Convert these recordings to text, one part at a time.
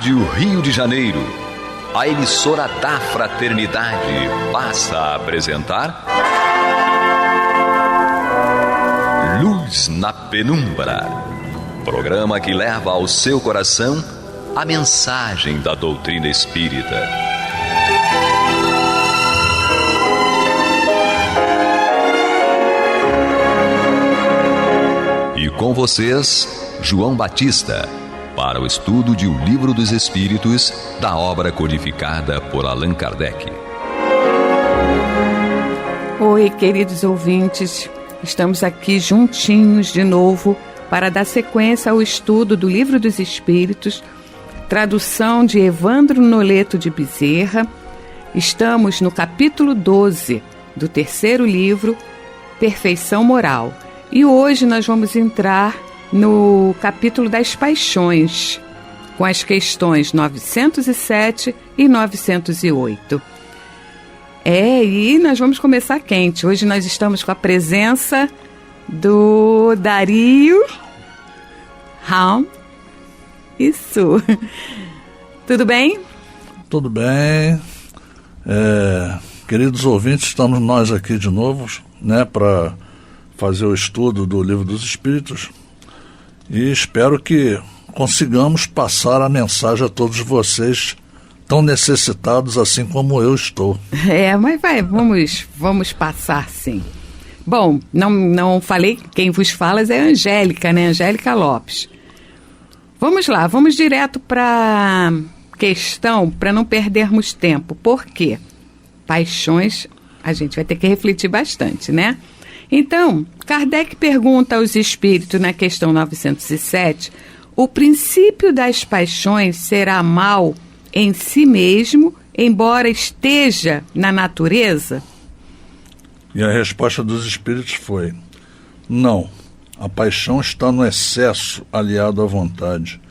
Rádio Rio de Janeiro, a emissora da Fraternidade, passa a apresentar Luz na Penumbra, programa que leva ao seu coração a mensagem da doutrina espírita. E com vocês, João Batista, para o estudo de O Livro dos Espíritos, da obra codificada por Allan Kardec. Oi, queridos ouvintes, estamos aqui juntinhos de novo para dar sequência ao estudo do Livro dos Espíritos, tradução de Evandro Noleto de Bezerra. Estamos no capítulo 12 do terceiro livro, Perfeição Moral. E hoje nós vamos entrar no capítulo das paixões, com as questões 907 e 908. E nós vamos começar quente. Hoje nós estamos com a presença do Dario Raum. Isso. Tudo bem? Tudo bem. Queridos ouvintes, estamos nós aqui de novo, né, para fazer o estudo do Livro dos Espíritos. E espero que consigamos passar a mensagem a todos vocês, tão necessitados assim como eu estou. Mas vamos passar sim. Bom, não falei, quem vos fala é a Angélica, né? Angélica Lopes. Vamos lá, vamos direto para a questão, para não perdermos tempo. Por quê? Paixões, a gente vai ter que refletir bastante, né? Então, Kardec pergunta aos espíritos na questão 907, o princípio das paixões será mal em si mesmo, embora esteja na natureza? E a resposta dos espíritos foi: não, a paixão está no excesso aliado à vontade,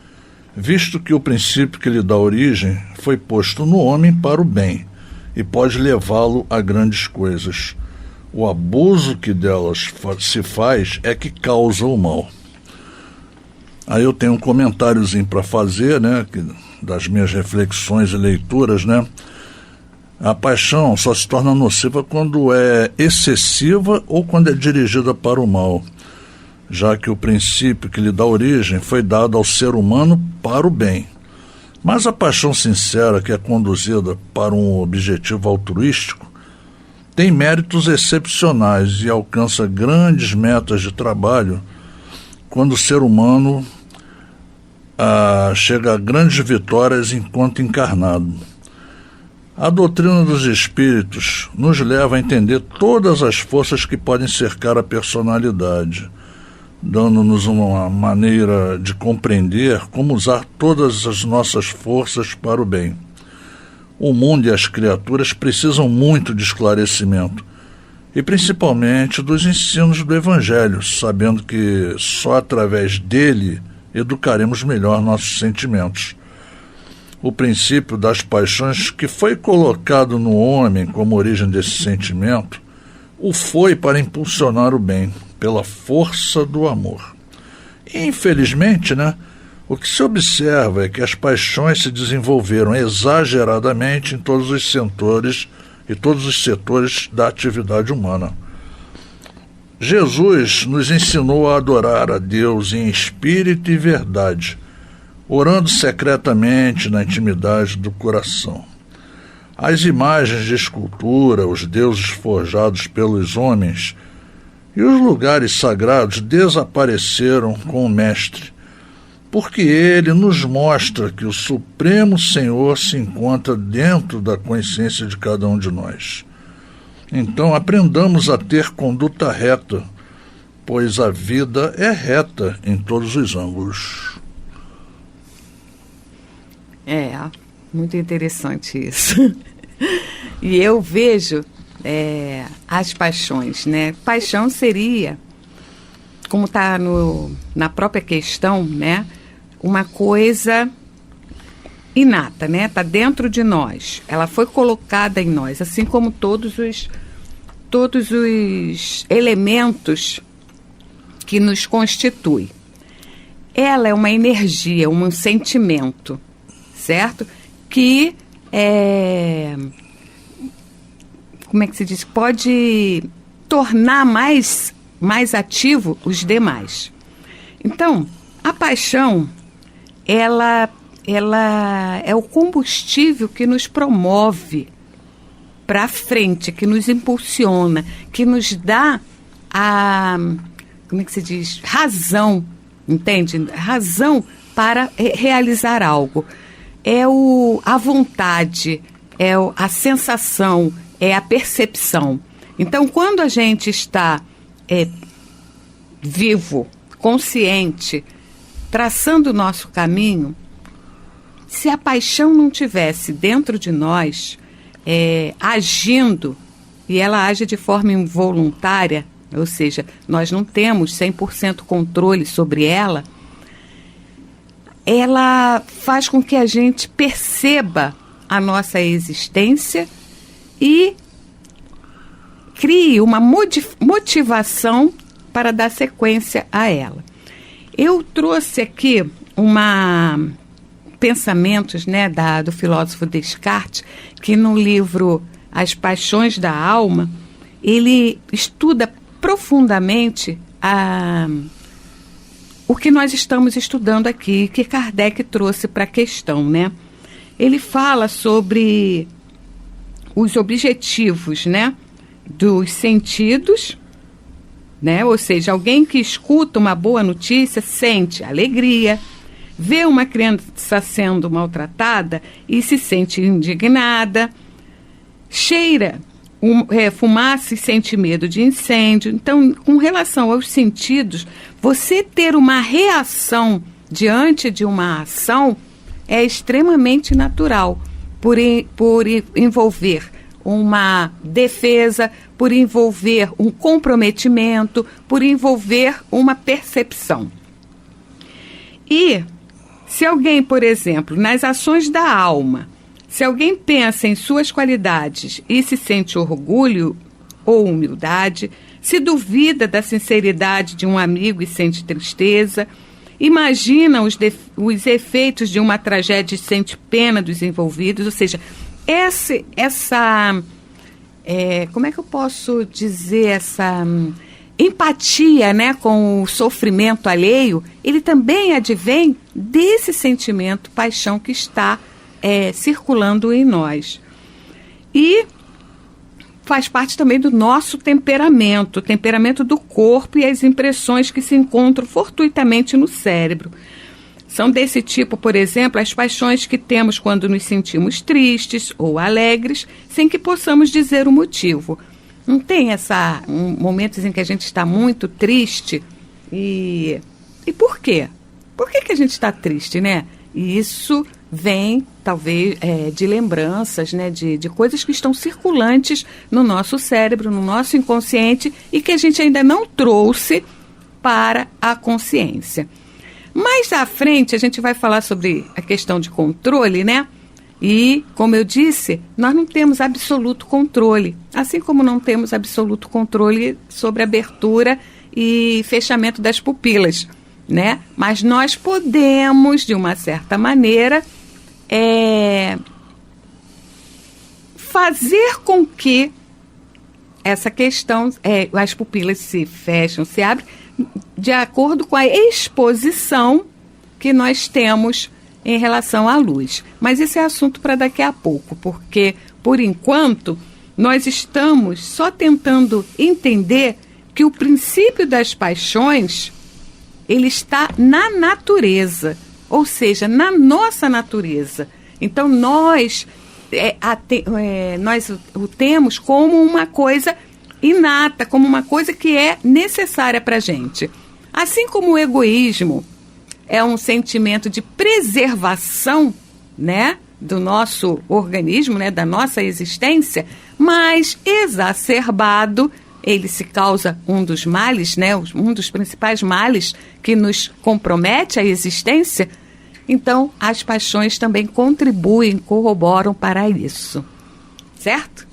visto que o princípio que lhe dá origem foi posto no homem para o bem e pode levá-lo a grandes coisas. O abuso que delas se faz é que causa o mal. Aí eu tenho um comentáriozinho para fazer, né, das minhas reflexões e leituras, né? A paixão só se torna nociva quando é excessiva ou quando é dirigida para o mal, já que o princípio que lhe dá origem foi dado ao ser humano para o bem. Mas a paixão sincera, que é conduzida para um objetivo altruístico, tem méritos excepcionais e alcança grandes metas de trabalho quando o ser humano chega a grandes vitórias enquanto encarnado. A doutrina dos espíritos nos leva a entender todas as forças que podem cercar a personalidade, dando-nos uma maneira de compreender como usar todas as nossas forças para o bem. O mundo e as criaturas precisam muito de esclarecimento, e principalmente dos ensinos do Evangelho, sabendo que só através dele educaremos melhor nossos sentimentos. O princípio das paixões, que foi colocado no homem como origem desse sentimento, o foi para impulsionar o bem, pela força do amor. E, infelizmente, o que se observa é que as paixões se desenvolveram exageradamente em todos os setores e todos os setores da atividade humana. Jesus nos ensinou a adorar a Deus em espírito e verdade, orando secretamente na intimidade do coração. As imagens de escultura, os deuses forjados pelos homens e os lugares sagrados desapareceram com o Mestre, porque ele nos mostra que o Supremo Senhor se encontra dentro da consciência de cada um de nós. Então aprendamos a ter conduta reta, pois a vida é reta em todos os ângulos. Muito interessante isso. E eu vejo as paixões, né? Paixão seria, como está na própria questão, né? Uma coisa inata, né? Está dentro de nós. Ela foi colocada em nós, assim como todos os elementos que nos constituem. Ela é uma energia, um sentimento, certo? Que como é que se diz? Pode tornar mais ativo os demais. Então, a paixão, ela é o combustível que nos promove para frente, que nos impulsiona, que nos dá como é que se diz? Razão, entende? Razão para realizar algo. É a vontade, é a sensação, é a percepção. Então, quando a gente está vivo, consciente, traçando o nosso caminho, se a paixão não tivesse dentro de nós, agindo, e ela age de forma involuntária, ou seja, nós não temos 100% controle sobre ela, ela faz com que a gente perceba a nossa existência e crie uma motivação para dar sequência a ela. Eu trouxe aqui pensamentos, né, do filósofo Descartes, que no livro As Paixões da Alma, ele estuda profundamente o que nós estamos estudando aqui, que Kardec trouxe para a questão, né? Ele fala sobre os objetivos, né, dos sentidos, né? Ou seja, alguém que escuta uma boa notícia sente alegria, vê uma criança sendo maltratada e se sente indignada, cheira fumaça e sente medo de incêndio. Então, com relação aos sentidos, você ter uma reação diante de uma ação é extremamente natural, por envolver uma defesa, por envolver um comprometimento, por envolver uma percepção. E se alguém, por exemplo, nas ações da alma, se alguém pensa em suas qualidades e se sente orgulho ou humildade, se duvida da sinceridade de um amigo e sente tristeza, imagina os efeitos de uma tragédia e sente pena dos envolvidos, ou seja, como é que eu posso dizer, essa empatia, né, com o sofrimento alheio, ele também advém desse sentimento, paixão que está circulando em nós. E faz parte também do nosso temperamento, o temperamento do corpo e as impressões que se encontram fortuitamente no cérebro. São desse tipo, por exemplo, as paixões que temos quando nos sentimos tristes ou alegres, sem que possamos dizer o motivo. Não tem momentos em que a gente está muito triste e por quê? Por que a gente está triste, né? E isso vem, talvez, de lembranças, né, de coisas que estão circulantes no nosso cérebro, no nosso inconsciente e que a gente ainda não trouxe para a consciência. Mais à frente, a gente vai falar sobre a questão de controle, né? E, como eu disse, nós não temos absoluto controle, assim como não temos absoluto controle sobre a abertura e fechamento das pupilas, né? Mas nós podemos, de uma certa maneira, fazer com que essa questão, as pupilas se fecham, se abrem, de acordo com a exposição que nós temos em relação à luz. Mas esse é assunto para daqui a pouco, porque, por enquanto, nós estamos só tentando entender que o princípio das paixões, ele está na natureza, ou seja, na nossa natureza. Então, nós o temos como uma coisa inata, como uma coisa que é necessária para a gente. Assim como o egoísmo é um sentimento de preservação, né, do nosso organismo, né, da nossa existência, mas exacerbado, ele se causa um dos males, né, um dos principais males que nos compromete a existência. Então, as paixões também contribuem, corroboram para isso. Certo?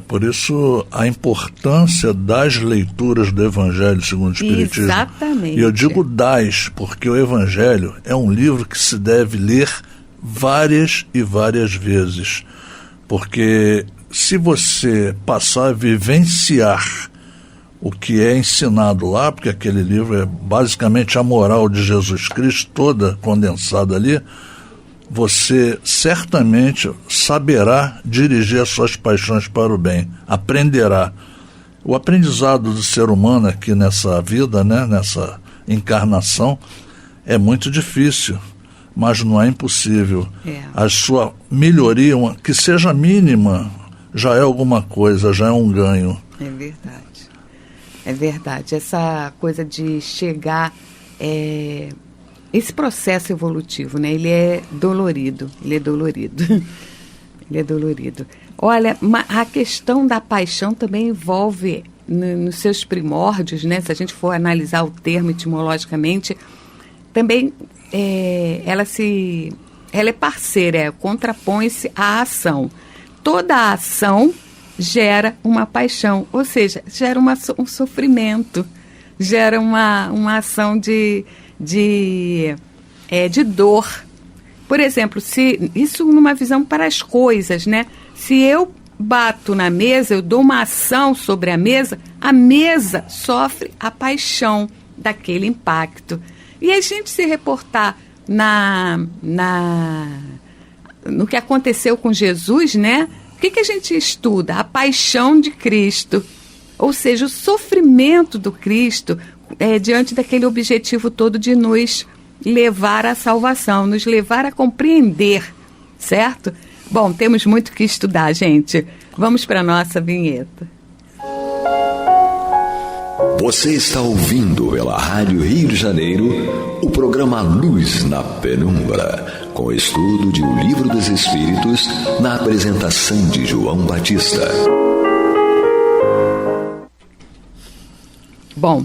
Por isso a importância das leituras do Evangelho segundo o Espiritismo. Exatamente. E eu digo porque o Evangelho é um livro que se deve ler várias e várias vezes, porque se você passar a vivenciar o que é ensinado lá, porque aquele livro é basicamente a moral de Jesus Cristo, toda condensada ali, você certamente saberá dirigir as suas paixões para o bem, aprenderá. O aprendizado do ser humano aqui nessa vida, né, nessa encarnação, é muito difícil, mas não é impossível. A sua melhoria, que seja mínima, já é alguma coisa, já é um ganho. É verdade. É verdade. Essa coisa de chegar... esse processo evolutivo, né? Ele é dolorido. Olha, a questão da paixão também envolve, nos seus primórdios, né? Se a gente for analisar o termo etimologicamente, também ela é parceira, contrapõe-se à ação. Toda a ação gera uma paixão, ou seja, gera um sofrimento, gera uma ação de dor. Por exemplo, isso numa visão para as coisas, né? Se eu bato na mesa, eu dou uma ação sobre a mesa sofre a paixão daquele impacto. E a gente se reportar no que aconteceu com Jesus, né? O que a gente estuda? A paixão de Cristo, ou seja, o sofrimento do Cristo diante daquele objetivo todo de nos levar à salvação, nos levar a compreender, certo? Bom, temos muito que estudar, gente. Vamos para a nossa vinheta. Você está ouvindo pela Rádio Rio de Janeiro o programa Luz na Penumbra, com o estudo de O Livro dos Espíritos, na apresentação de João Batista. Bom,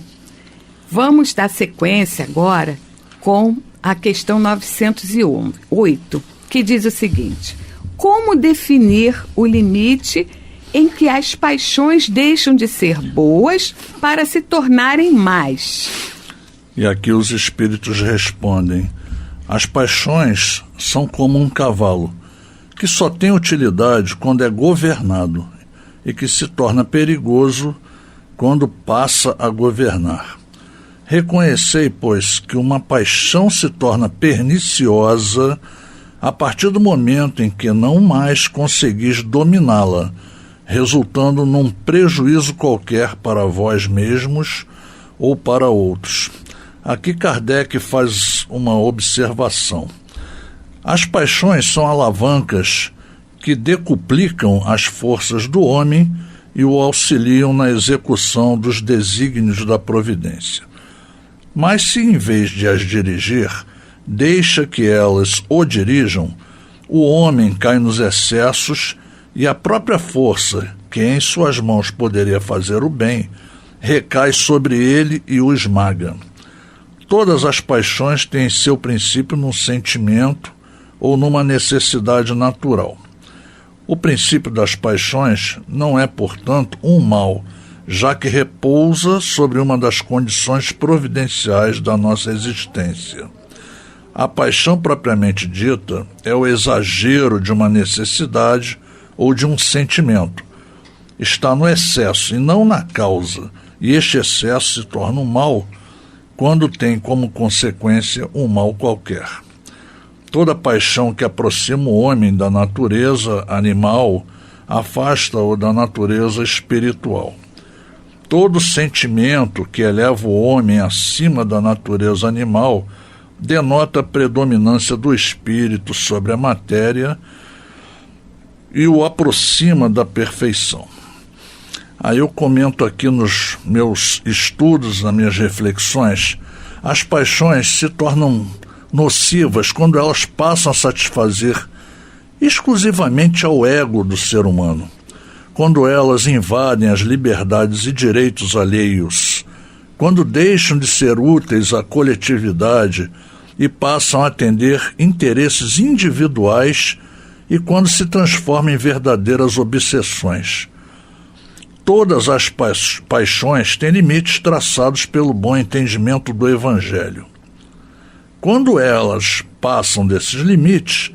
vamos dar sequência agora com a questão 908, que diz o seguinte: como definir o limite em que as paixões deixam de ser boas para se tornarem más? E aqui os espíritos respondem: as paixões são como um cavalo, que só tem utilidade quando é governado e que se torna perigoso quando passa a governar. Reconhecei, pois, que uma paixão se torna perniciosa a partir do momento em que não mais conseguis dominá-la, resultando num prejuízo qualquer para vós mesmos ou para outros. Aqui Kardec faz uma observação. As paixões são alavancas que decuplicam as forças do homem e o auxiliam na execução dos desígnios da providência. Mas se em vez de as dirigir, deixa que elas o dirijam, o homem cai nos excessos e a própria força, que em suas mãos poderia fazer o bem, recai sobre ele e o esmaga. Todas as paixões têm seu princípio num sentimento ou numa necessidade natural. O princípio das paixões não é, portanto, um mal, já que repousa sobre uma das condições providenciais da nossa existência. A paixão propriamente dita é o exagero de uma necessidade ou de um sentimento. Está no excesso e não na causa, e este excesso se torna um mal quando tem como consequência um mal qualquer. Toda paixão que aproxima o homem da natureza animal afasta-o da natureza espiritual. Todo sentimento que eleva o homem acima da natureza animal denota a predominância do espírito sobre a matéria e o aproxima da perfeição. Aí eu comento aqui nos meus estudos, nas minhas reflexões, as paixões se tornam nocivas quando elas passam a satisfazer exclusivamente ao ego do ser humano, quando elas invadem as liberdades e direitos alheios, quando deixam de ser úteis à coletividade e passam a atender interesses individuais e quando se transformam em verdadeiras obsessões. Todas as paixões têm limites traçados pelo bom entendimento do Evangelho. Quando elas passam desses limites,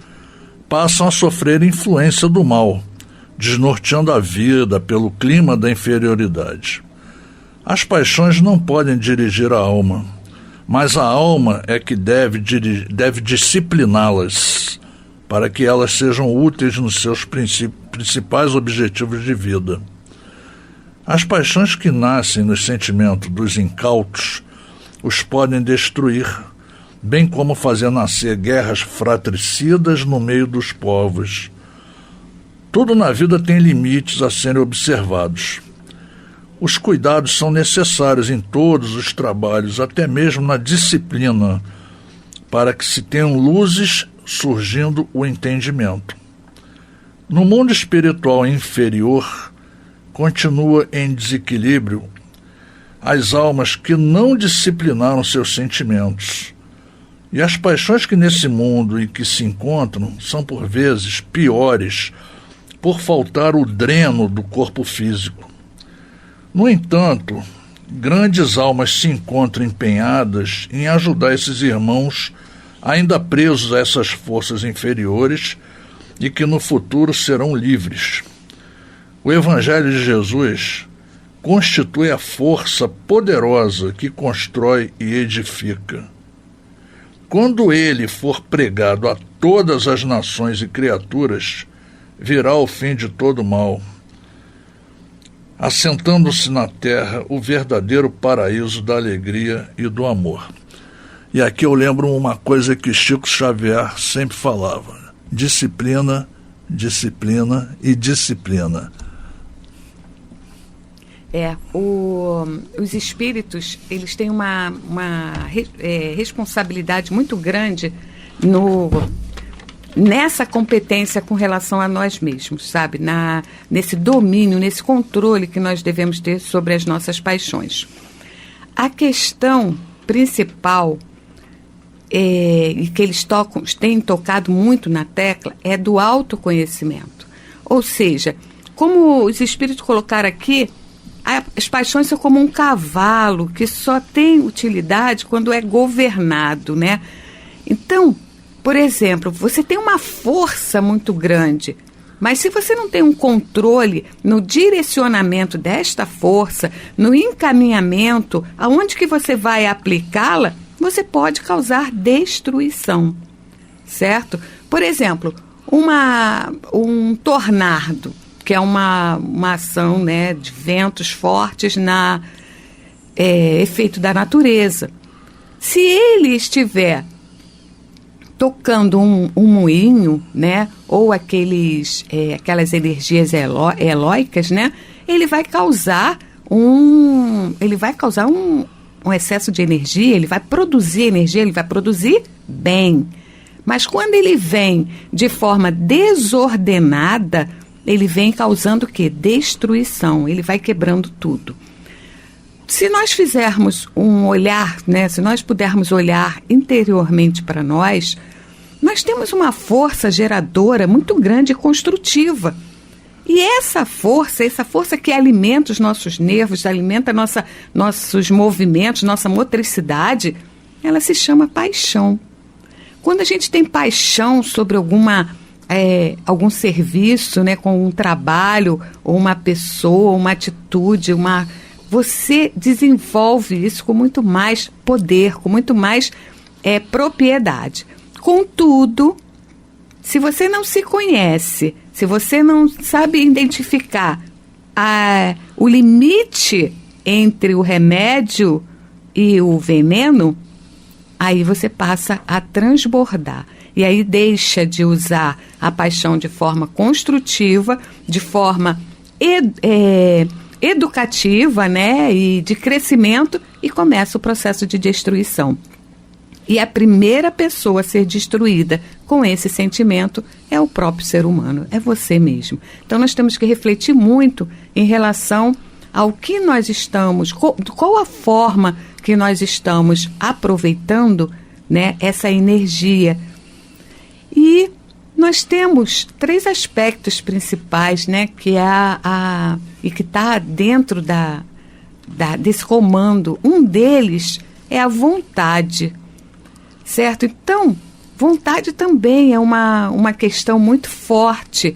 passam a sofrer influência do mal, desnorteando a vida pelo clima da inferioridade. As paixões não podem dirigir a alma, mas a alma é que deve discipliná-las, para que elas sejam úteis nos seus principais objetivos de vida. As paixões que nascem nos sentimentos dos incautos os podem destruir, bem como fazer nascer guerras fratricidas no meio dos povos. Tudo na vida tem limites a serem observados. Os cuidados são necessários em todos os trabalhos, até mesmo na disciplina, para que se tenham luzes surgindo o entendimento. No mundo espiritual inferior, continua em desequilíbrio as almas que não disciplinaram seus sentimentos. E as paixões que nesse mundo em que se encontram são por vezes piores por faltar o dreno do corpo físico. No entanto, grandes almas se encontram empenhadas em ajudar esses irmãos ainda presos a essas forças inferiores e que no futuro serão livres. O Evangelho de Jesus constitui a força poderosa que constrói e edifica. Quando ele for pregado a todas as nações e criaturas, virá o fim de todo mal, assentando-se na terra o verdadeiro paraíso da alegria e do amor. E aqui eu lembro uma coisa que Chico Xavier sempre falava: disciplina, disciplina e disciplina. Os espíritos, eles têm uma responsabilidade muito grande nessa competência com relação a nós mesmos, sabe? Nesse domínio, nesse controle que nós devemos ter sobre as nossas paixões. A questão principal, e que eles têm tocado muito na tecla, é do autoconhecimento. Ou seja, como os espíritos colocaram aqui, as paixões são como um cavalo que só tem utilidade quando é governado, né? Então, por exemplo, você tem uma força muito grande, mas se você não tem um controle no direcionamento desta força, no encaminhamento, aonde que você vai aplicá-la, você pode causar destruição, certo? Por exemplo, um tornado, que é uma ação, né, de ventos fortes efeito da natureza. Se ele estiver tocando um moinho, né, ou aquelas energias eólicas, né, ele vai causar um excesso de energia, ele vai produzir energia, ele vai produzir bem. Mas quando ele vem de forma desordenada, ele vem causando o quê? Destruição, ele vai quebrando tudo. Se nós fizermos um olhar, né, se nós pudermos olhar interiormente para nós temos uma força geradora muito grande e construtiva. E essa força que alimenta os nossos nervos, alimenta nossos movimentos, nossa motricidade, ela se chama paixão. Quando a gente tem paixão sobre algum serviço, né, com um trabalho, ou uma pessoa, uma atitude, você desenvolve isso com muito mais poder, com muito mais propriedade. Contudo, se você não se conhece, se você não sabe identificar o limite entre o remédio e o veneno, aí você passa a transbordar. E aí deixa de usar a paixão de forma construtiva, de forma educativa, né, e de crescimento, e começa o processo de destruição. E a primeira pessoa a ser destruída com esse sentimento é o próprio ser humano, é você mesmo. Então nós temos que refletir muito em relação ao que nós estamos, qual a forma que nós estamos aproveitando, né, essa energia. E nós temos 3 aspectos principais, né, que e que está dentro desse comando. Um deles é a vontade, certo? Então, vontade também é uma questão muito forte,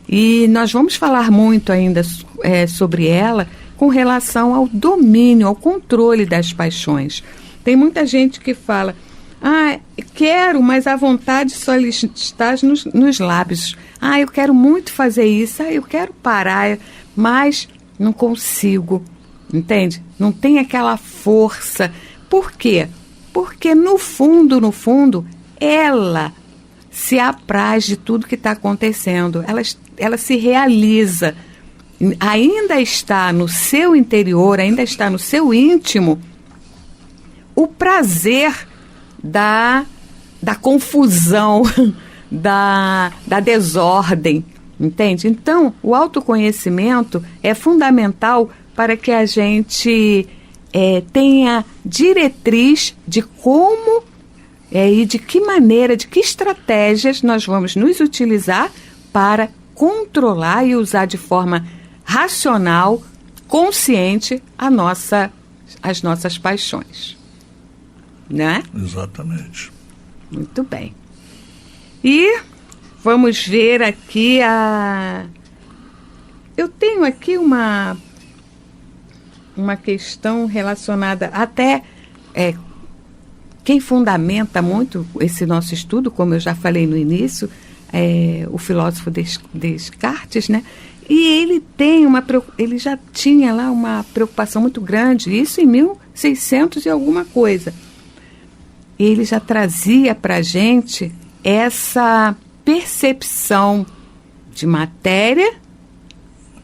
e nós vamos falar muito ainda sobre ela com relação ao domínio, ao controle das paixões. Tem muita gente que fala, quero, mas a vontade só está nos lábios. Eu quero muito fazer isso, eu quero parar, mas não consigo, entende? Não tem aquela força. Por quê? Porque no fundo, ela se apraz de tudo que está acontecendo, ela se realiza, ainda está no seu interior, ainda está no seu íntimo, o prazer da confusão, da desordem, entende? Então, o autoconhecimento é fundamental para que a gente tenha diretriz de como e de que maneira, de que estratégias nós vamos nos utilizar para controlar e usar de forma racional, consciente, as nossas paixões. Né? Exatamente. Muito bem. E vamos ver aqui eu tenho aqui uma questão relacionada até quem fundamenta muito esse nosso estudo, como eu já falei no início, o filósofo Descartes, né? E ele já tinha lá uma preocupação muito grande, isso em 1600 e alguma coisa. Ele já trazia para a gente essa percepção de matéria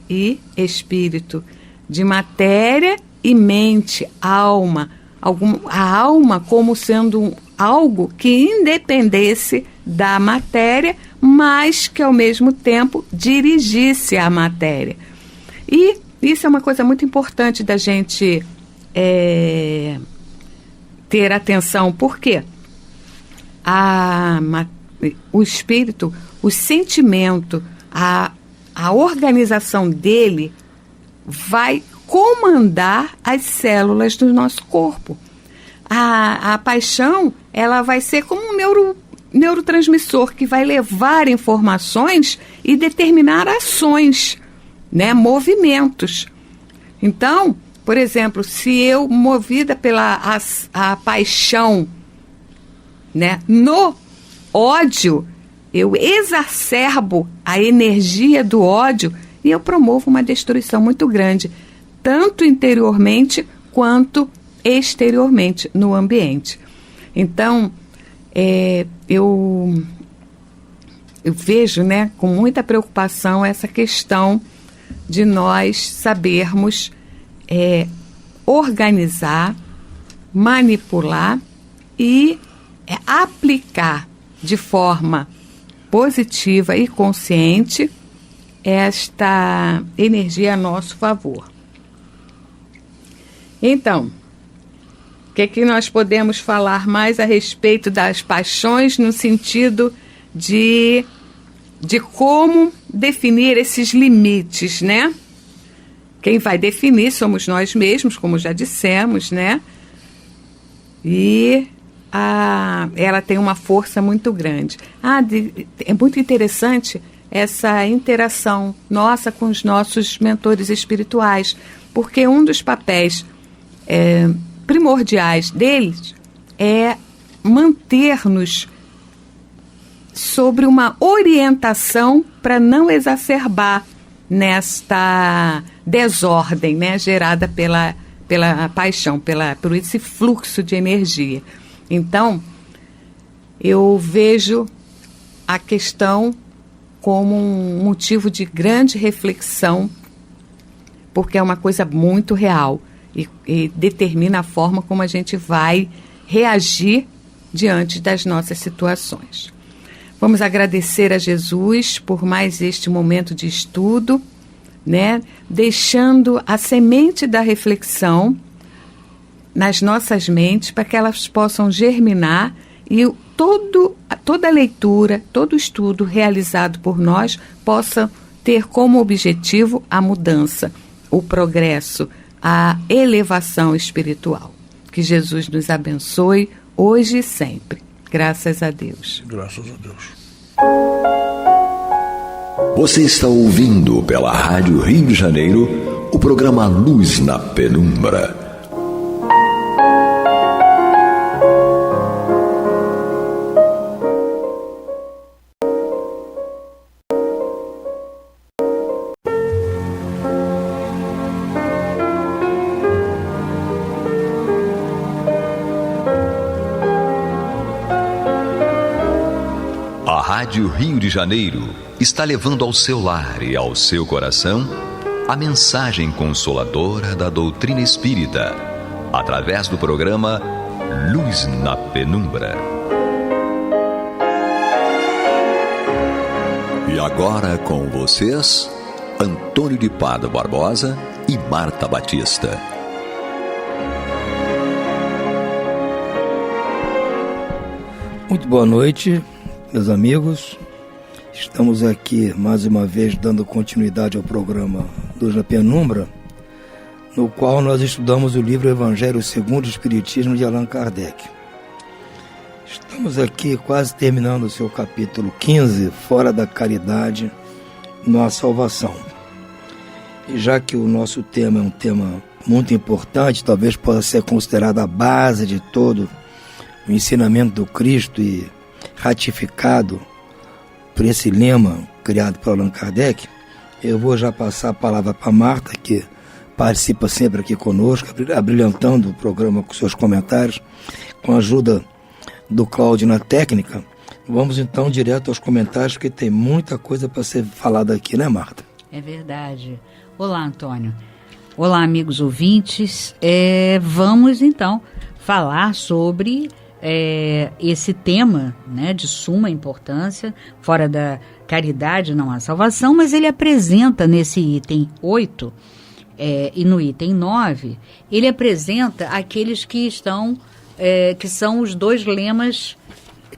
e espírito, de matéria e mente, alma, a alma como sendo algo que independesse da matéria, mas que ao mesmo tempo dirigisse a matéria. E isso é uma coisa muito importante da gente ter atenção, porque o espírito, o sentimento, a organização dele vai comandar as células do nosso corpo. A paixão, ela vai ser como um neurotransmissor que vai levar informações e determinar ações, né, movimentos. Então, por exemplo, se eu, movida pela a paixão, né, no ódio, eu exacerbo a energia do ódio e eu promovo uma destruição muito grande, tanto interiormente quanto exteriormente no ambiente. Então, eu vejo, né, com muita preocupação essa questão de nós sabermos organizar, manipular e aplicar de forma positiva e consciente esta energia a nosso favor. Então, o que nós podemos falar mais a respeito das paixões no sentido de como definir esses limites, né? Quem vai definir somos nós mesmos, como já dissemos, né? E ela tem uma força muito grande. É muito interessante essa interação nossa com os nossos mentores espirituais, porque um dos papéis primordiais deles é manter-nos sobre uma orientação para não exacerbar nesta desordem, né, gerada pela paixão, por esse fluxo de energia. Então, eu vejo a questão como um motivo de grande reflexão, porque é uma coisa muito real e determina a forma como a gente vai reagir diante das nossas situações. Vamos agradecer a Jesus por mais este momento de estudo, né? Deixando a semente da reflexão nas nossas mentes para que elas possam germinar e toda leitura, todo estudo realizado por nós possa ter como objetivo a mudança, o progresso, a elevação espiritual. Que Jesus nos abençoe hoje e sempre. Graças a Deus. Graças a Deus. Você está ouvindo pela Rádio Rio de Janeiro o programa Luz na Penumbra. A Rádio Rio de Janeiro está levando ao seu lar e ao seu coração a mensagem consoladora da doutrina espírita, através do programa Luz na Penumbra. E agora com vocês, Antônio de Pádua Barbosa e Marta Batista. Muito boa noite, meus amigos. Estamos aqui mais uma vez dando continuidade ao programa Luz na Penumbra, no qual nós estudamos o livro Evangelho segundo o Espiritismo de Allan Kardec. Estamos aqui quase terminando o seu capítulo 15, Fora da Caridade, não há salvação. E já que o nosso tema é um tema muito importante, talvez possa ser considerado a base de todo o ensinamento do Cristo e ratificado por esse lema criado por Allan Kardec, eu vou já passar a palavra para a Marta, que participa sempre aqui conosco, abrilhantando o programa com seus comentários, com a ajuda do Cláudio na técnica. Vamos então direto aos comentários, porque tem muita coisa para ser falada aqui, né, Marta? É verdade. Olá, Antônio. Olá, amigos ouvintes. Vamos então falar sobre esse tema, né, de suma importância. Fora da caridade não há salvação, mas ele apresenta nesse item 8 e no item 9, ele apresenta aqueles que estão, que são os dois lemas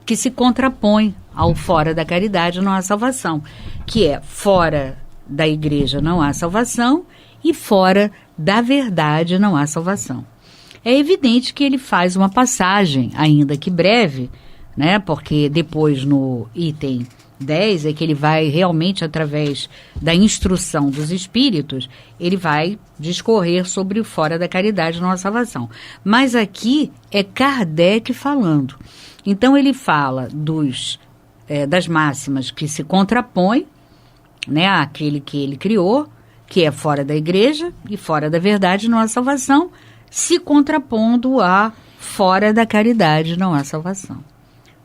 que se contrapõem ao fora da caridade não há salvação, que é fora da igreja não há salvação e fora da verdade não há salvação. É evidente que ele faz uma passagem, ainda que breve, né? Porque depois no item 10 é que ele vai realmente, através da instrução dos espíritos, ele vai discorrer sobre o fora da caridade não há salvação. Mas aqui é Kardec falando. Então ele fala das máximas que se contrapõem, né, àquele que ele criou, que é fora da igreja e fora da verdade não há salvação, se contrapondo a fora da caridade não há salvação.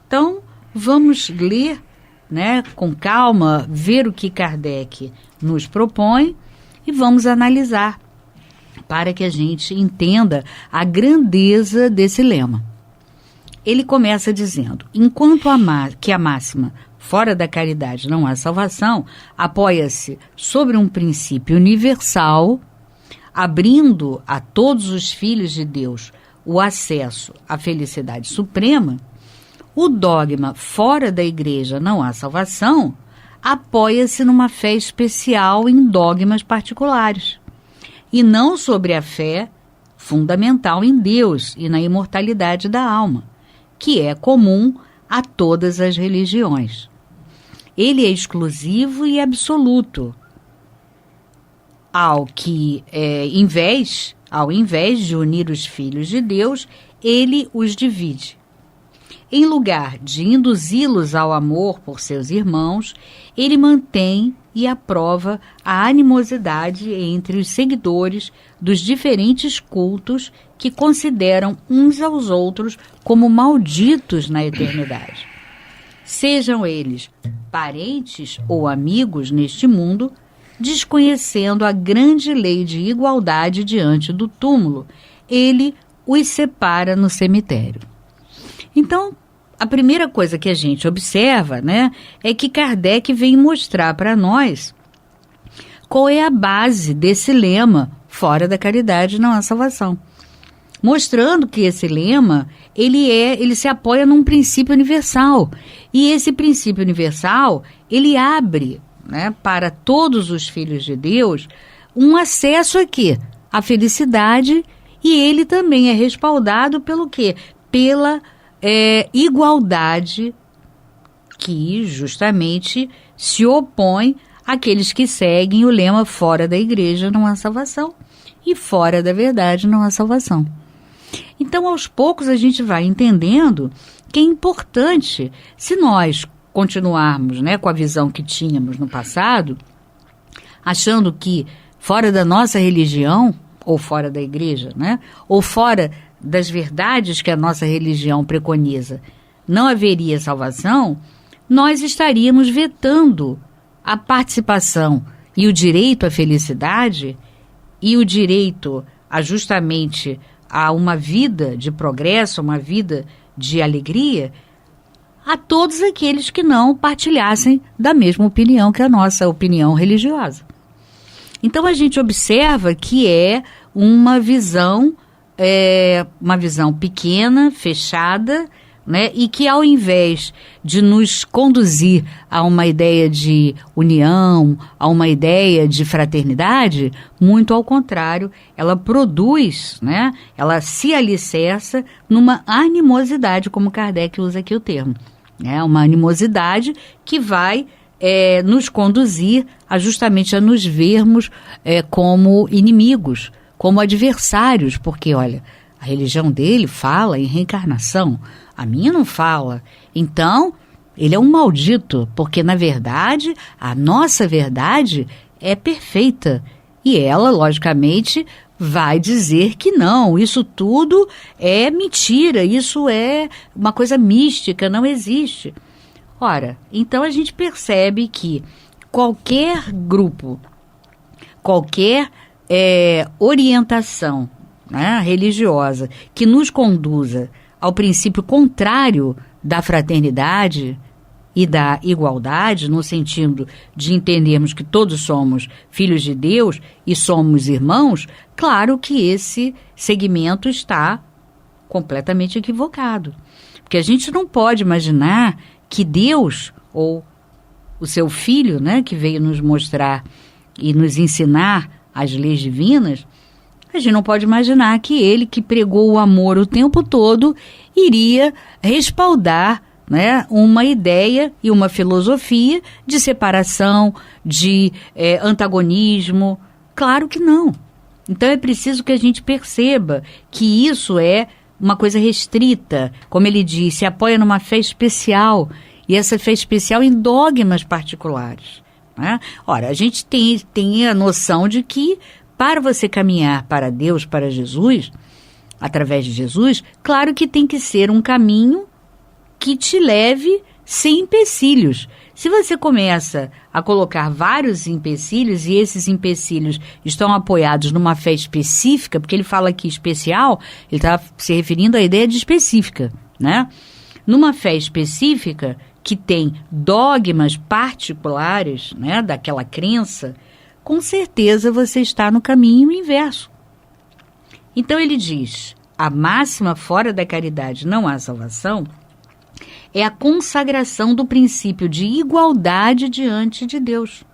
Então, vamos ler, né, com calma, ver o que Kardec nos propõe e vamos analisar para que a gente entenda a grandeza desse lema. Ele começa dizendo: enquanto a máxima fora da caridade não há salvação apoia-se sobre um princípio universal, abrindo a todos os filhos de Deus o acesso à felicidade suprema, o dogma fora da igreja não há salvação apoia-se numa fé especial em dogmas particulares, e não sobre a fé fundamental em Deus e na imortalidade da alma, que é comum a todas as religiões. Ele é exclusivo e absoluto, ao invés de unir os filhos de Deus, ele os divide. Em lugar de induzi-los ao amor por seus irmãos, ele mantém e aprova a animosidade entre os seguidores dos diferentes cultos que consideram uns aos outros como malditos na eternidade. Sejam eles parentes ou amigos neste mundo, desconhecendo a grande lei de igualdade diante do túmulo, ele os separa no cemitério. Então, a primeira coisa que a gente observa, né, é que Kardec vem mostrar para nós qual é a base desse lema, fora da caridade não há salvação. Mostrando que esse lema, ele se apoia num princípio universal. E esse princípio universal, ele abre, né, para todos os filhos de Deus um acesso aqui à felicidade, e ele também é respaldado pelo quê? Pela igualdade que justamente se opõe àqueles que seguem o lema fora da igreja não há salvação e fora da verdade não há salvação. Então, aos poucos, a gente vai entendendo que é importante, se nós continuarmos, né, com a visão que tínhamos no passado, achando que fora da nossa religião, ou fora da igreja, né, ou fora das verdades que a nossa religião preconiza, não haveria salvação, nós estaríamos vetando a participação e o direito à felicidade e o direito a justamente a uma vida de progresso, uma vida de alegria, a todos aqueles que não partilhassem da mesma opinião que a nossa opinião religiosa. Então a gente observa que é uma visão pequena, fechada, né, e que ao invés de nos conduzir a uma ideia de união, a uma ideia de fraternidade, muito ao contrário, ela produz, né, ela se alicerça numa animosidade, como Kardec usa aqui o termo, né, uma animosidade que vai nos conduzir justamente a nos vermos como inimigos, como adversários, porque, olha, a religião dele fala em reencarnação, a minha não fala. Então, ele é um maldito, porque, na verdade, a nossa verdade é perfeita. E ela, logicamente, vai dizer que não, isso tudo é mentira, isso é uma coisa mística, não existe. Ora, então a gente percebe que qualquer grupo, qualquer orientação, né, religiosa que nos conduza ao princípio contrário da fraternidade e da igualdade, no sentido de entendermos que todos somos filhos de Deus e somos irmãos, claro que esse segmento está completamente equivocado. Porque a gente não pode imaginar que Deus, ou o seu Filho, né, que veio nos mostrar e nos ensinar as leis divinas, a gente não pode imaginar que ele, que pregou o amor o tempo todo, iria respaldar, né, uma ideia e uma filosofia de separação, de antagonismo. Claro que não. Então é preciso que a gente perceba que isso é uma coisa restrita, como ele disse, se apoia numa fé especial, e essa fé especial em dogmas particulares, né? Ora, a gente tem a noção de que para você caminhar para Deus, para Jesus, através de Jesus, claro que tem que ser um caminho que te leve sem empecilhos. Se você começa a colocar vários empecilhos e esses empecilhos estão apoiados numa fé específica, porque ele fala aqui especial, ele está se referindo à ideia de específica, né? Numa fé específica que tem dogmas particulares, né, daquela crença, com certeza você está no caminho inverso. Então ele diz, a máxima fora da caridade não há salvação, é a consagração do princípio de igualdade diante de Deus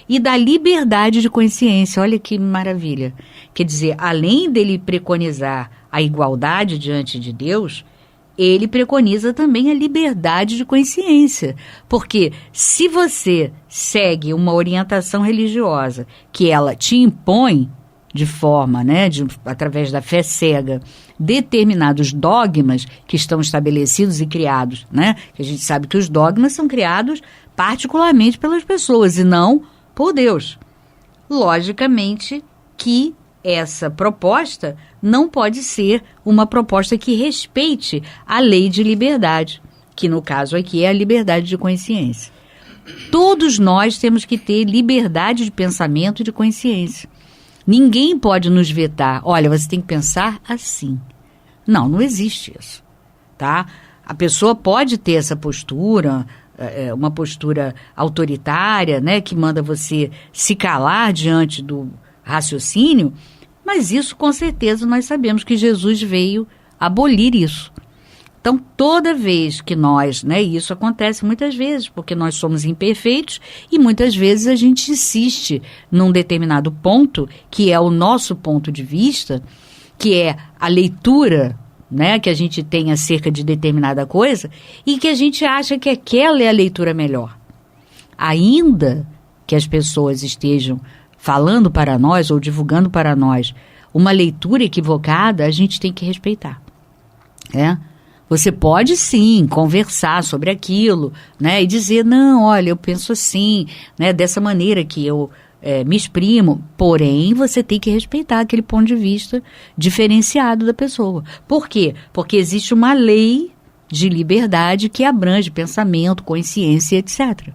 e da liberdade de consciência. Olha que maravilha. Quer dizer, além dele preconizar a igualdade diante de Deus, ele preconiza também a liberdade de consciência. Porque se você segue uma orientação religiosa que ela te impõe de forma, né, através da fé cega, determinados dogmas que estão estabelecidos e criados, né? A gente sabe que os dogmas são criados particularmente pelas pessoas e não por Deus. Logicamente que essa proposta não pode ser uma proposta que respeite a lei de liberdade, que no caso aqui é a liberdade de consciência. Todos nós temos que ter liberdade de pensamento e de consciência. Ninguém pode nos vetar, olha, você tem que pensar assim. Não, não existe isso, tá? A pessoa pode ter essa postura, uma postura autoritária, né, que manda você se calar diante do raciocínio, mas isso com certeza nós sabemos que Jesus veio abolir isso. Então, toda vez que nós, né, isso acontece muitas vezes, porque nós somos imperfeitos e muitas vezes a gente insiste num determinado ponto, que é o nosso ponto de vista, que é a leitura, né, que a gente tem acerca de determinada coisa e que a gente acha que aquela é a leitura melhor. Ainda que as pessoas estejam falando para nós ou divulgando para nós uma leitura equivocada, a gente tem que respeitar. Você pode sim conversar sobre aquilo, né, e dizer, não, olha, eu penso assim, né, dessa maneira que eu me exprimo, porém você tem que respeitar aquele ponto de vista diferenciado da pessoa. Por quê? Porque existe uma lei de liberdade que abrange pensamento, consciência, etc.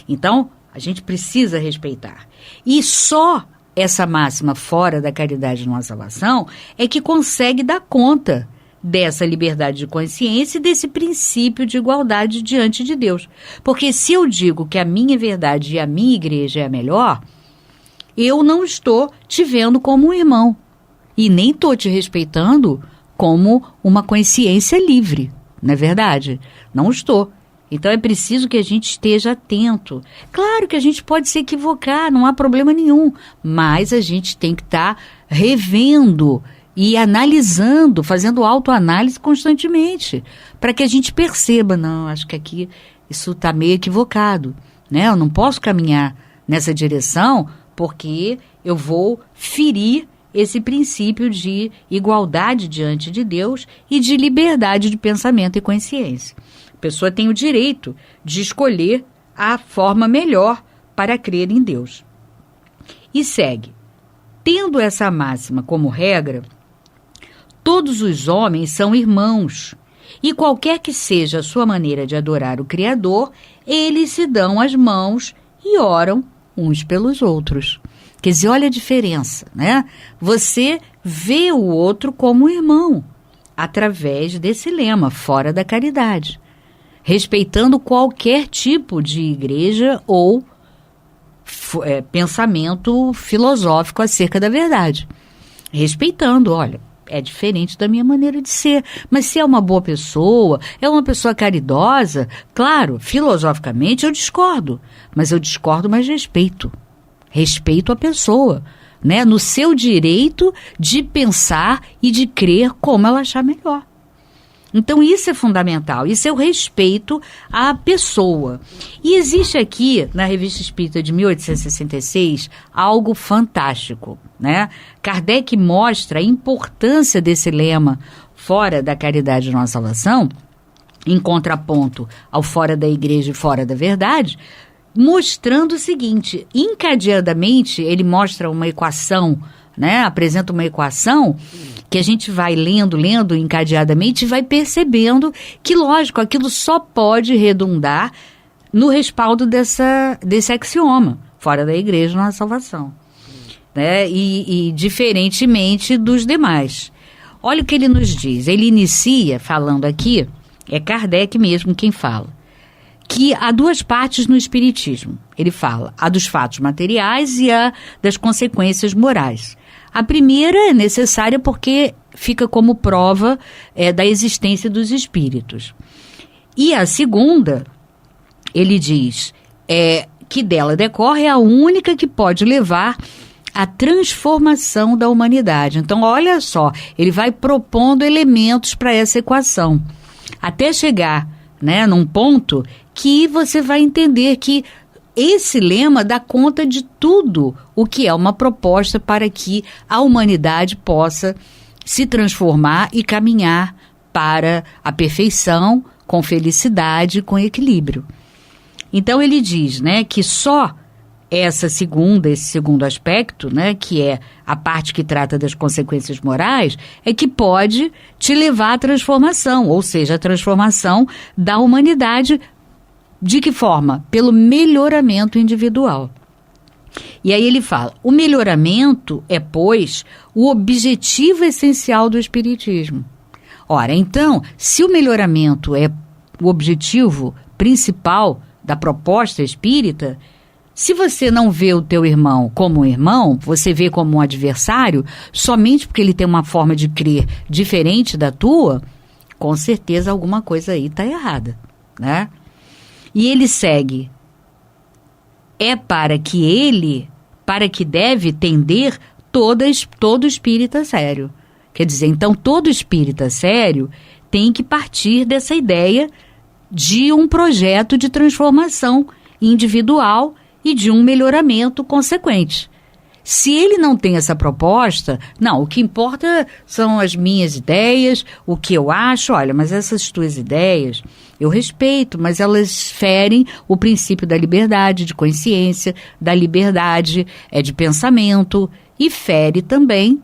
Então, a gente precisa respeitar. E só essa máxima fora da caridade não há salvação é que consegue dar conta dessa liberdade de consciência e desse princípio de igualdade diante de Deus. Porque se eu digo que a minha verdade e a minha igreja é a melhor, eu não estou te vendo como um irmão e nem estou te respeitando como uma consciência livre, não é verdade? Não estou. Então é preciso que a gente esteja atento. Claro que a gente pode se equivocar, não há problema nenhum, mas a gente tem que estar revendo e analisando, fazendo autoanálise constantemente, para que a gente perceba, não, acho que aqui isso está meio equivocado, né? Eu não posso caminhar nessa direção porque eu vou ferir esse princípio de igualdade diante de Deus e de liberdade de pensamento e consciência. A pessoa tem o direito de escolher a forma melhor para crer em Deus. E segue. Tendo essa máxima como regra, todos os homens são irmãos, e qualquer que seja a sua maneira de adorar o Criador, eles se dão as mãos e oram uns pelos outros. Quer dizer, olha a diferença, né? Você vê o outro como irmão, através desse lema, fora da caridade, respeitando qualquer tipo de igreja ou pensamento filosófico acerca da verdade. Respeitando, olha, é diferente da minha maneira de ser, mas se é uma boa pessoa, é uma pessoa caridosa, claro, filosoficamente eu discordo, mas eu discordo, mas respeito. Respeito a pessoa, né, no seu direito de pensar e de crer como ela achar melhor. Então isso é fundamental, isso é o respeito à pessoa. E existe aqui, na Revista Espírita de 1866, algo fantástico, né? Kardec mostra a importância desse lema, fora da caridade não há salvação, em contraponto ao fora da igreja e fora da verdade, mostrando o seguinte, encadeadamente ele mostra uma equação, né? Apresenta uma equação que a gente vai lendo encadeadamente e vai percebendo que, lógico, aquilo só pode redundar no respaldo desse axioma, fora da igreja não há salvação, né? E diferentemente dos demais. Olha o que ele nos diz, ele inicia falando aqui, é Kardec mesmo quem fala, que há duas partes no Espiritismo. Ele fala a dos fatos materiais e a das consequências morais. A primeira é necessária porque fica como prova da existência dos espíritos. E a segunda, ele diz, que dela decorre a única que pode levar à transformação da humanidade. Então, olha só, ele vai propondo elementos para essa equação, até chegar, né, num ponto que você vai entender que esse lema dá conta de tudo o que é uma proposta para que a humanidade possa se transformar e caminhar para a perfeição, com felicidade, com equilíbrio. Então ele diz, né, que só esse segundo aspecto, né, que é a parte que trata das consequências morais, é que pode te levar à transformação, ou seja, a transformação da humanidade. De que forma? Pelo melhoramento individual. E aí ele fala, o melhoramento é, pois, o objetivo essencial do Espiritismo. Ora, então, se o melhoramento é o objetivo principal da proposta espírita, se você não vê o teu irmão como um irmão, você vê como um adversário, somente porque ele tem uma forma de crer diferente da tua, com certeza alguma coisa aí está errada, né? E ele segue, para que deve tender todo espírita sério. Quer dizer, então todo espírita sério tem que partir dessa ideia de um projeto de transformação individual e de um melhoramento consequente. Se ele não tem essa proposta, não, o que importa são as minhas ideias, o que eu acho, olha, mas essas tuas ideias eu respeito, mas elas ferem o princípio da liberdade de consciência, da liberdade de pensamento e fere também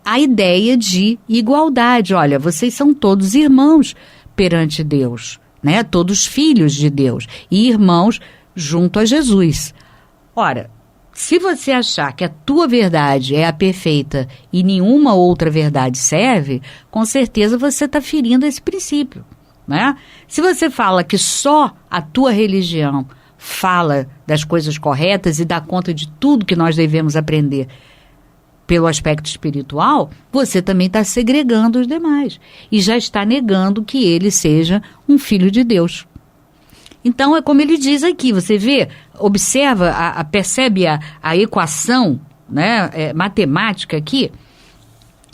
a ideia de igualdade. Olha, vocês são todos irmãos perante Deus, né? Todos filhos de Deus e irmãos junto a Jesus. Ora, se você achar que a tua verdade é a perfeita e nenhuma outra verdade serve, com certeza você está ferindo esse princípio, né? Se você fala que só a tua religião fala das coisas corretas e dá conta de tudo que nós devemos aprender pelo aspecto espiritual, você também está segregando os demais e já está negando que ele seja um filho de Deus. Então, é como ele diz aqui, você vê, observa, percebe a equação, né, matemática aqui,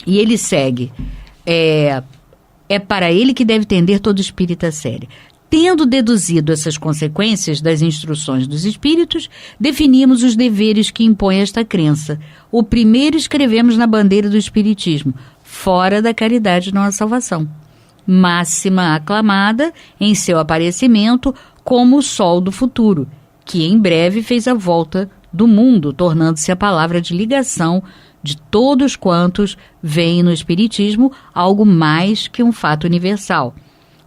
e ele segue. É para ele que deve tender todo espírita sério. Tendo deduzido essas consequências das instruções dos espíritos, definimos os deveres que impõe esta crença. O primeiro escrevemos na bandeira do espiritismo: fora da caridade não há salvação. Máxima aclamada em seu aparecimento como o sol do futuro, que em breve fez a volta do mundo, tornando-se a palavra de ligação de todos quantos veem no espiritismo algo mais que um fato universal,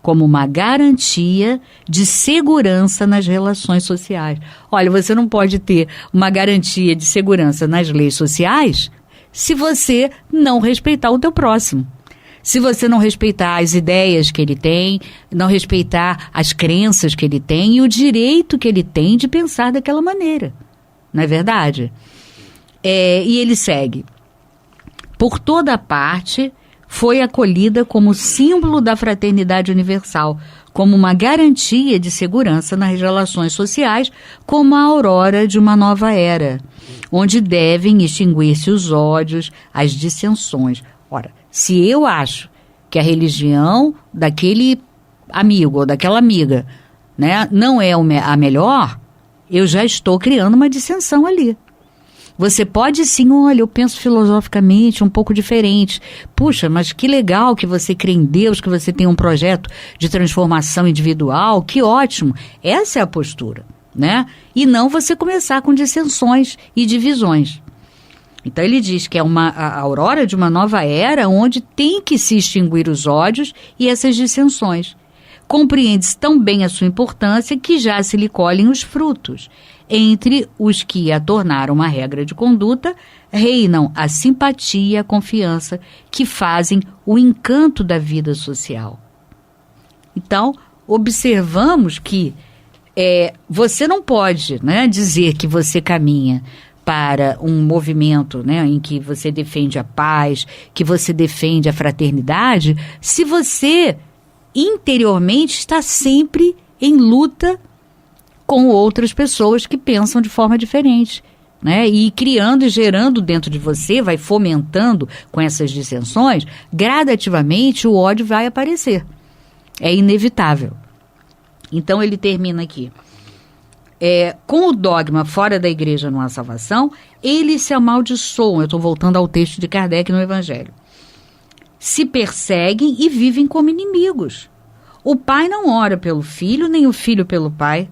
como uma garantia de segurança nas relações sociais. Olha, você não pode ter uma garantia de segurança nas leis sociais se você não respeitar o teu próximo. Se você não respeitar as ideias que ele tem, não respeitar as crenças que ele tem e o direito que ele tem de pensar daquela maneira. Não é verdade? E ele segue. Por toda parte, foi acolhida como símbolo da fraternidade universal, como uma garantia de segurança nas relações sociais, como a aurora de uma nova era, onde devem extinguir-se os ódios, as dissensões. Ora, se eu acho que a religião daquele amigo ou daquela amiga, né, não é a melhor, eu já estou criando uma dissensão ali. Você pode sim, olha, eu penso filosoficamente um pouco diferente. Puxa, mas que legal que você crê em Deus, que você tem um projeto de transformação individual, que ótimo. Essa é a postura, né? E não você começar com dissensões e divisões. Então ele diz que é a aurora de uma nova era onde tem que se extinguir os ódios e essas dissensões. Compreende-se tão bem a sua importância que já se lhe colhem os frutos. Entre os que a tornaram uma regra de conduta, reinam a simpatia e a confiança que fazem o encanto da vida social. Então, observamos que você não pode, né, dizer que você caminha para um movimento, né, em que você defende a paz, que você defende a fraternidade, se você interiormente está sempre em luta com outras pessoas que pensam de forma diferente, né? E criando e gerando dentro de você, vai fomentando com essas dissensões, gradativamente o ódio vai aparecer. É inevitável. Então ele termina aqui. Com o dogma fora da igreja não há salvação, eles se amaldiçoam. Eu estou voltando ao texto de Kardec no Evangelho. Se perseguem e vivem como inimigos. O pai não ora pelo filho, nem o filho pelo pai,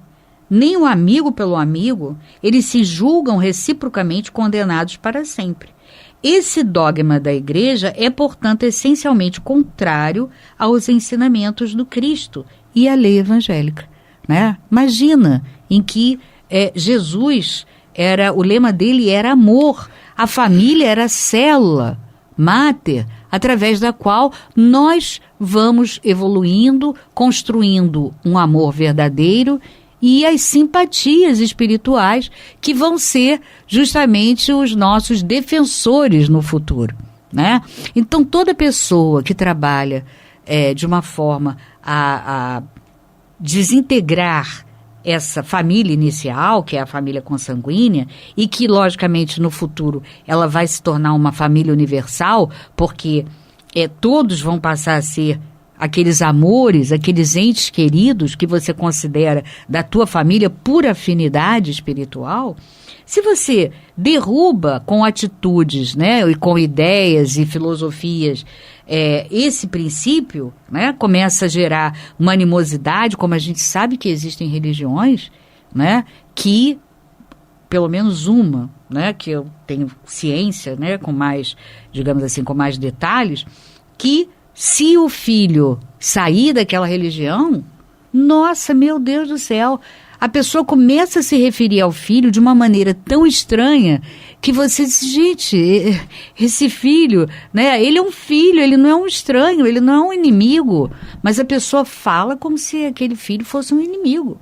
nem o amigo pelo amigo. Eles se julgam reciprocamente condenados para sempre. Esse dogma da igreja é, portanto, essencialmente contrário aos ensinamentos do Cristo e à lei evangélica, né? Imagina em que Jesus, o lema dele era amor, a família era a célula máter, através da qual nós vamos evoluindo, construindo um amor verdadeiro e as simpatias espirituais que vão ser justamente os nossos defensores no futuro, né? Então, toda pessoa que trabalha de uma forma a desintegrar essa família inicial, que é a família consanguínea, e que, logicamente, no futuro ela vai se tornar uma família universal, porque todos vão passar a ser aqueles amores, aqueles entes queridos que você considera da tua família por afinidade espiritual, se você derruba com atitudes, né, e com ideias e filosofias, esse princípio, né, começa a gerar uma animosidade, como a gente sabe que existem religiões, né, que, pelo menos uma, né, que eu tenho ciência, né, com mais, digamos assim, com mais detalhes, que se o filho sair daquela religião, nossa, meu Deus do céu, a pessoa começa a se referir ao filho de uma maneira tão estranha que você diz, gente, esse filho, né, ele é um filho, ele não é um estranho, ele não é um inimigo, mas a pessoa fala como se aquele filho fosse um inimigo,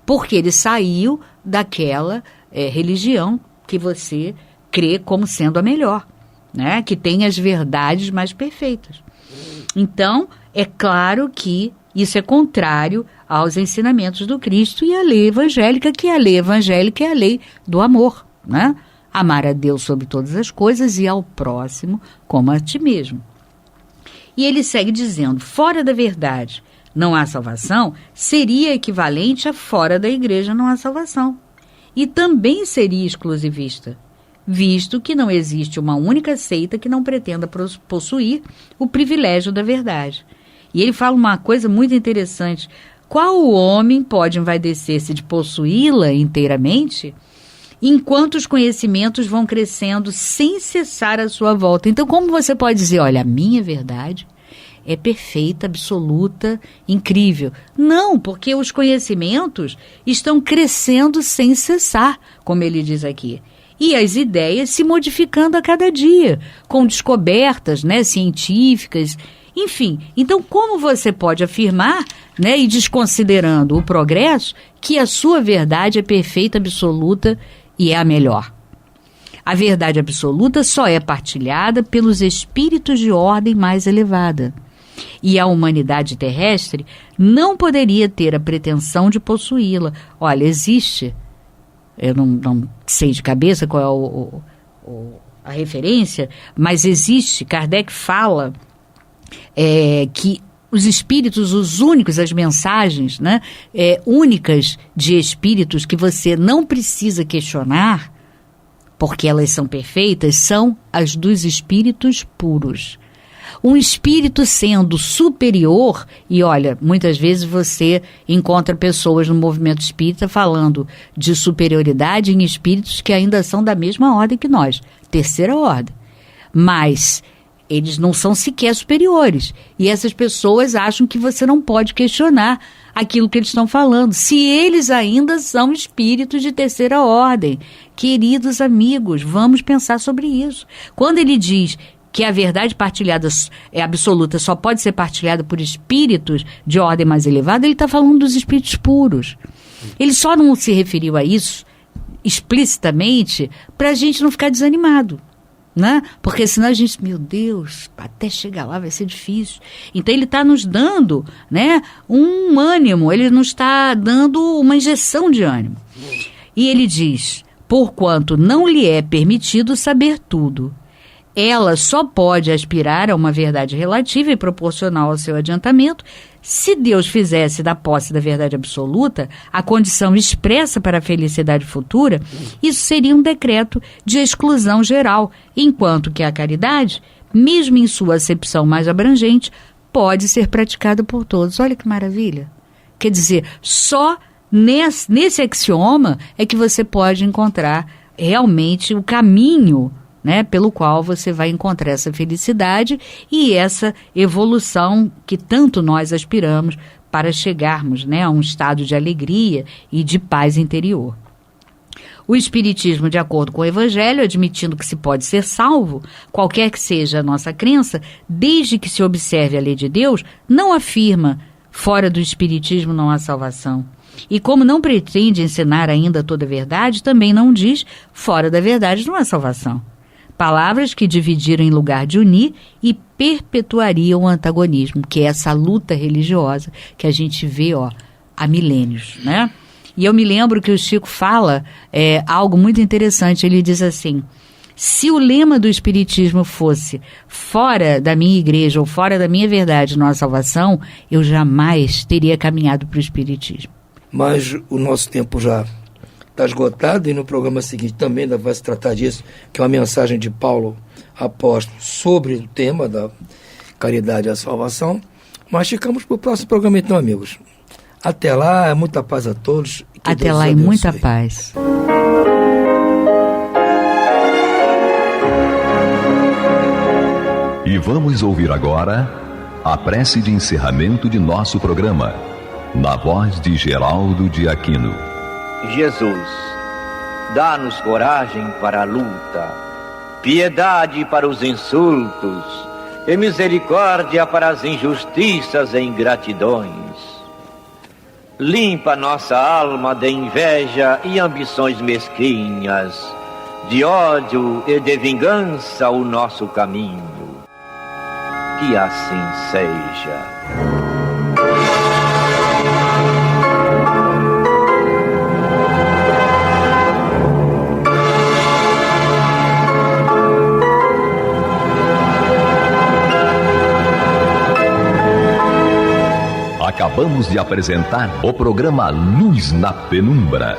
porque ele saiu daquela religião que você crê como sendo a melhor, né, que tem as verdades mais perfeitas. Então, é claro que isso é contrário aos ensinamentos do Cristo e à lei evangélica, que a lei evangélica é a lei do amor, né? Amar a Deus sobre todas as coisas e ao próximo como a ti mesmo. E ele segue dizendo, fora da verdade não há salvação, seria equivalente a fora da igreja não há salvação. E também seria exclusivista, visto que não existe uma única seita que não pretenda possuir o privilégio da verdade. E ele fala uma coisa muito interessante. Qual homem pode envaidecer-se de possuí-la inteiramente, enquanto os conhecimentos vão crescendo sem cessar à sua volta? Então, como você pode dizer, olha, a minha verdade é perfeita, absoluta, incrível? Não, porque os conhecimentos estão crescendo sem cessar, como ele diz aqui. E as ideias se modificando a cada dia, com descobertas, né, científicas, enfim. Então, como você pode afirmar, né, e desconsiderando o progresso, que a sua verdade é perfeita, absoluta e é a melhor? A verdade absoluta só é partilhada pelos espíritos de ordem mais elevada. E a humanidade terrestre não poderia ter a pretensão de possuí-la. Olha, existe... Eu não sei de cabeça qual é a referência, mas existe, Kardec fala que os espíritos, os únicos, as mensagens, né, únicas de espíritos que você não precisa questionar, porque elas são perfeitas, são as dos espíritos puros. Um espírito sendo superior, e olha, muitas vezes você encontra pessoas no movimento espírita falando de superioridade em espíritos que ainda são da mesma ordem que nós, terceira ordem. Mas eles não são sequer superiores. E essas pessoas acham que você não pode questionar aquilo que eles estão falando, se eles ainda são espíritos de terceira ordem. Queridos amigos, vamos pensar sobre isso. Quando ele diz que a verdade partilhada absoluta só pode ser partilhada por espíritos de ordem mais elevada, ele está falando dos espíritos puros. Ele só não se referiu a isso explicitamente para a gente não ficar desanimado, né? Porque senão a gente, meu Deus, até chegar lá vai ser difícil. Então ele está nos dando, né, um ânimo, ele nos está dando uma injeção de ânimo. E ele diz, porquanto não lhe é permitido saber tudo, ela só pode aspirar a uma verdade relativa e proporcional ao seu adiantamento. Se Deus fizesse da posse da verdade absoluta a condição expressa para a felicidade futura, isso seria um decreto de exclusão geral, enquanto que a caridade, mesmo em sua acepção mais abrangente, pode ser praticada por todos. Olha que maravilha! Quer dizer, só nesse axioma é que você pode encontrar realmente o caminho, né, pelo qual você vai encontrar essa felicidade e essa evolução que tanto nós aspiramos para chegarmos, né, a um estado de alegria e de paz interior. O Espiritismo, de acordo com o Evangelho, admitindo que se pode ser salvo, qualquer que seja a nossa crença, desde que se observe a lei de Deus, não afirma, fora do Espiritismo não há salvação. E como não pretende ensinar ainda toda a verdade, também não diz, fora da verdade não há salvação. Palavras que dividiram em lugar de unir e perpetuariam o antagonismo, que é essa luta religiosa que a gente vê há milênios, né? E eu me lembro que o Chico fala algo muito interessante, ele diz assim, Se o lema do Espiritismo fosse fora da minha igreja ou fora da minha verdade, nossa salvação, eu jamais teria caminhado para o Espiritismo. Mas o nosso tempo já está esgotado e no programa seguinte também ainda vai se tratar disso, que é uma mensagem de Paulo Apóstolo sobre o tema da caridade e a salvação. Mas ficamos para o próximo programa então, amigos. Até lá, muita paz a todos. Até lá e muita paz. E vamos ouvir agora a prece de encerramento de nosso programa, na voz de Geraldo de Aquino. Jesus, dá-nos coragem para a luta, piedade para os insultos e misericórdia para as injustiças e ingratidões. Limpa nossa alma de inveja e ambições mesquinhas, de ódio e de vingança o nosso caminho. Que assim seja. Acabamos de apresentar o programa Luz na Penumbra.